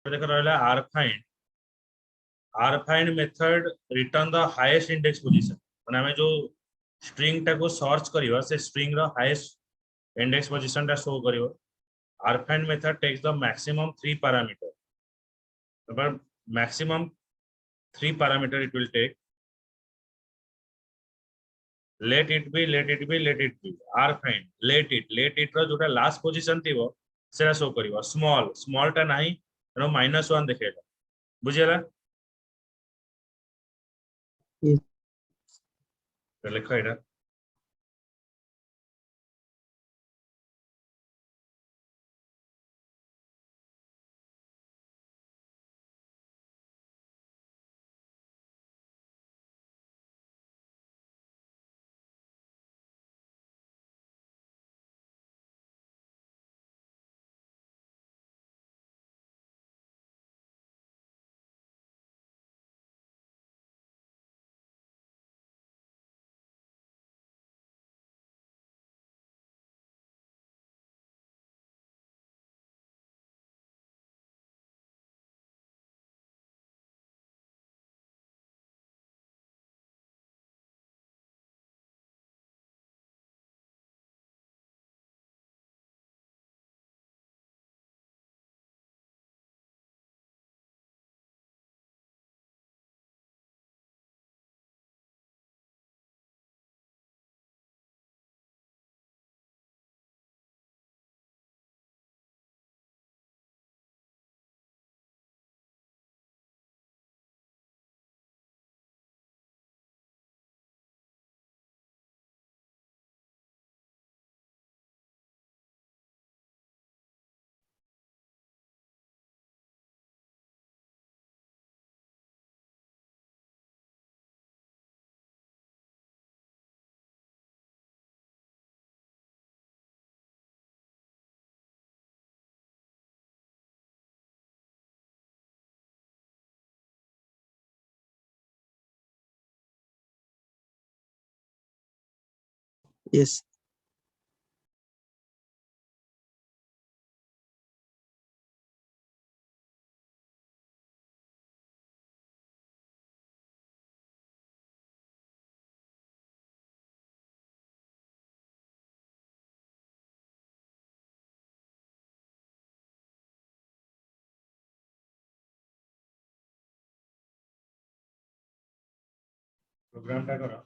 देखो रहा rfind method return the highest index position माने हमें जो स्ट्रिंग टा को सर्च करिवा से स्ट्रिंग रो हाईएस्ट इंडेक्स पोजीशन टा शो करिवो rfind method takes the maximum 3 parameter but maximum 3 parameter it will take let it be r find let it रो जोटा लास्ट पोजीशन थीवो सेरा शो करिवो स्मॉल टा नाही रो -1 देखेला बुझियला Yes. तो लिखो एटा Yes. प्रोग्राम टा करो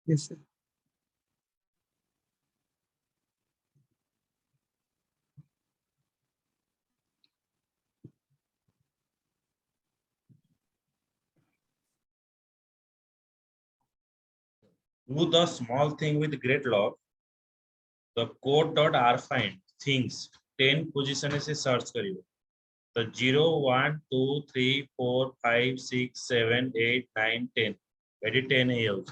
Yes, sir. Do the small thing with great love. The code.rfind things 10 position से search करियो. The 0 1 2 3 4 5 6 7 8 9 10 एटी 10 है जाउछ.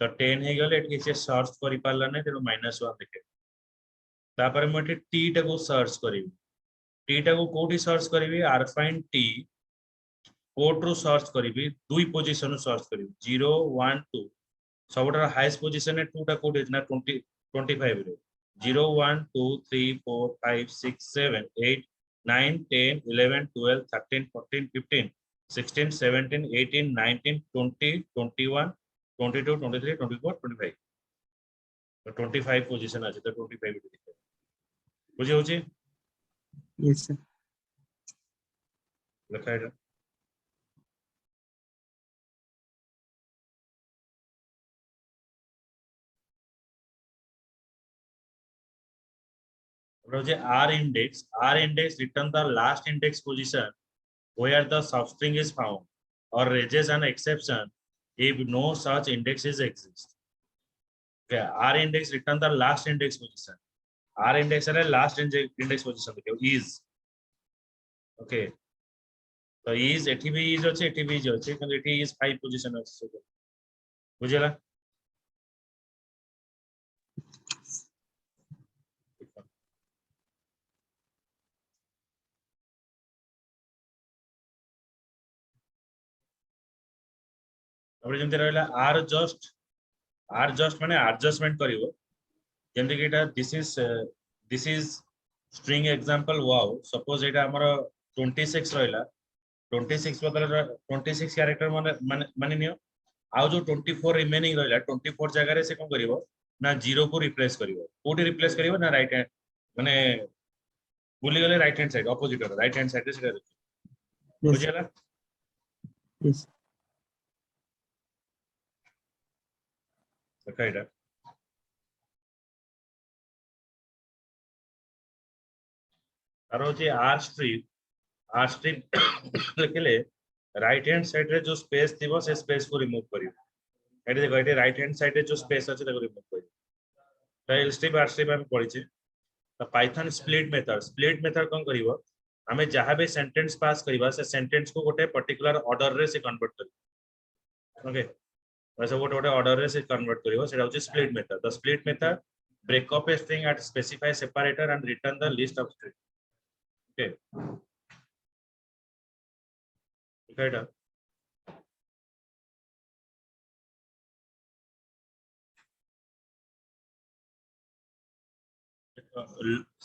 तो 10 है गले एटी से सर्च करि पारला नै तेरो -1 देखे. तापर म एटी t टाको सर्च करिवि. t टाको कोठी सर्च करिवि rfind t कोड रो सर्च करिवि दुई पोजीशन सर्च करिवि 0 1 2 सबटा हाईएस्ट पोजीशन है 2 टा कोड इज ना 20 25 रे 0 1 2 3 4 5 6 7 8 9 10 11 12 13 14 15 16 17 18 19 20 21 22 23 24 25 तो 25 पोजीशन আছে তো 25 রে বুঝি হচ্ছে Yes, sir. লেখা এটা R index return the last index position where the substring is found or raises an exception if no such indexes exist. Okay, R index return the last index position. R index है last index position देखो is. Okay, तो is एठी भी is अच्छे एठी भी is अच्छे क्योंकि एठी is 5 position अच्छे बुझेला. अब जंते रहला R just माने adjustment करिवो जेंते कि एटा this is string example wow suppose एटा हमर 26 रहला 26 बदल 26 कैरेक्टर माने नियो आउ जो 24 रिमेनिंग रहला 24 जगह रे से कोन करिवो ना 0 को रिप्लेस करिवो कोठी रिप्लेस करिवो ना राइट हैंड माने भूली गले right hand side opposite right hand side से कर Yes, बुझेला. yes, कइडा आरो जे आर स्ट्रिप लिखले राइट हैंड साइड रे जो स्पेस थिबो से स्पेस को रिमूव करिवो. एटी देखो एटी राइट हैंड साइड रे जो स्पेस अछि ताको रिमूव करिवो. तो एल स्ट्रिप आर स्ट्रिप हम पढिचे. तो पाइथन स्प्लिट मेथड कोन करिवो हमें जहां भी सेंटेंस पास करिवो से सेंटेंस को गोटे पर्टिकुलर ऑर्डर रे से कन्वर्ट करिवो. ओके वैसे गोटे ऑर्डर रे से कन्वर्ट करिवो सेटा होची split method. The split method break up a string at specify separator and return the list of string. Okay, okay.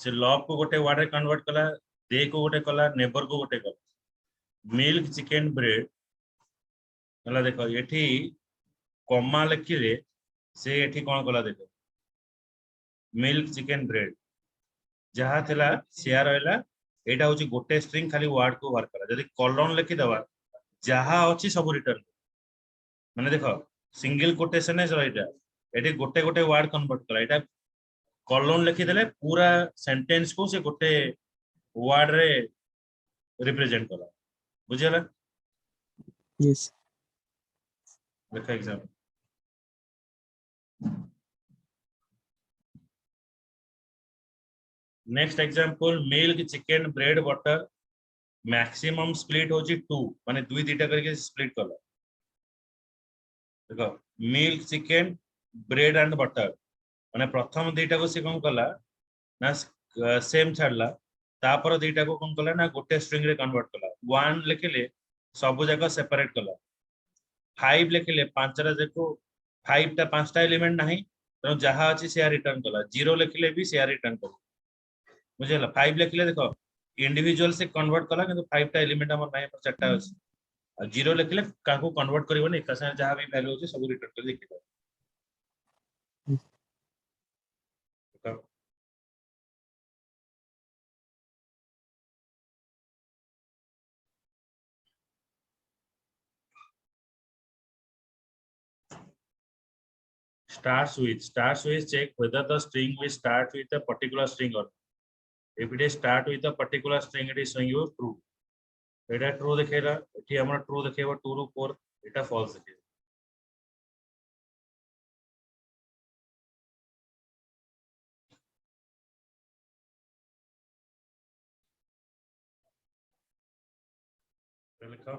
से लव को गोटे वर्ड रे कन्वर्ट कला दे को गोटे कला नेबर को गोटे कला मिल्क चिकन ब्रेड हला देखो एठी कॉमा लिखिले से एठी कोन कला देखो मिल्क चिकन ब्रेड जहा थिला शेयर रहला एटा होची गोटे स्ट्रिंग खाली वर्ड को वर्क करा जदी कॉलन लिखि दवा जहा अछि सब रिटर्न माने देखो सिंगल कोटेशन है एटा एठी गोटे गोटे वर्ड कन्वर्ट करा एटा कॉलन लिखि देले पूरा सेंटेंस को से गोटे वर्ड रे रिप्रेजेंट करा बुझेला. yes, देखो example next example milk chicken bread butter maximum split होची 2 माने दुई दीटा करके स्प्लिट कला देखो milk chicken bread and butter माने प्रथम दीटा को से कोन कला ना सेम छाडला तापर दीटा को कोन कला ना गोटे स्ट्रिंग रे कन्वर्ट कला 1 लिखले सब जगह सेपरेट कला 5 लिखले पांचरा देखो 5 टा पांचटा एलिमेंट नाही तो जहां अछि से रिटर्न कला 0 लिखले भी से रिटर्न कला बुझेला. 5 लिखले देखो इंडिविजुअल से कन्वर्ट कला किंतु 5 टा एलिमेंट हमर नाही पर चारटा अछि 0 लिखले काको कन्वर्ट करिवो नै कसा जहां भी वैल्यू अछि सब रिटर्न कर लिखिबो. starts with check whether the string will start with a particular string or not. If it is start with a particular string, it is showing you true. এটা true দেখাইলা, এটি আমরা true দেখাইবা 2 ରୁ 4, এটা false দেখাইবা। লেখা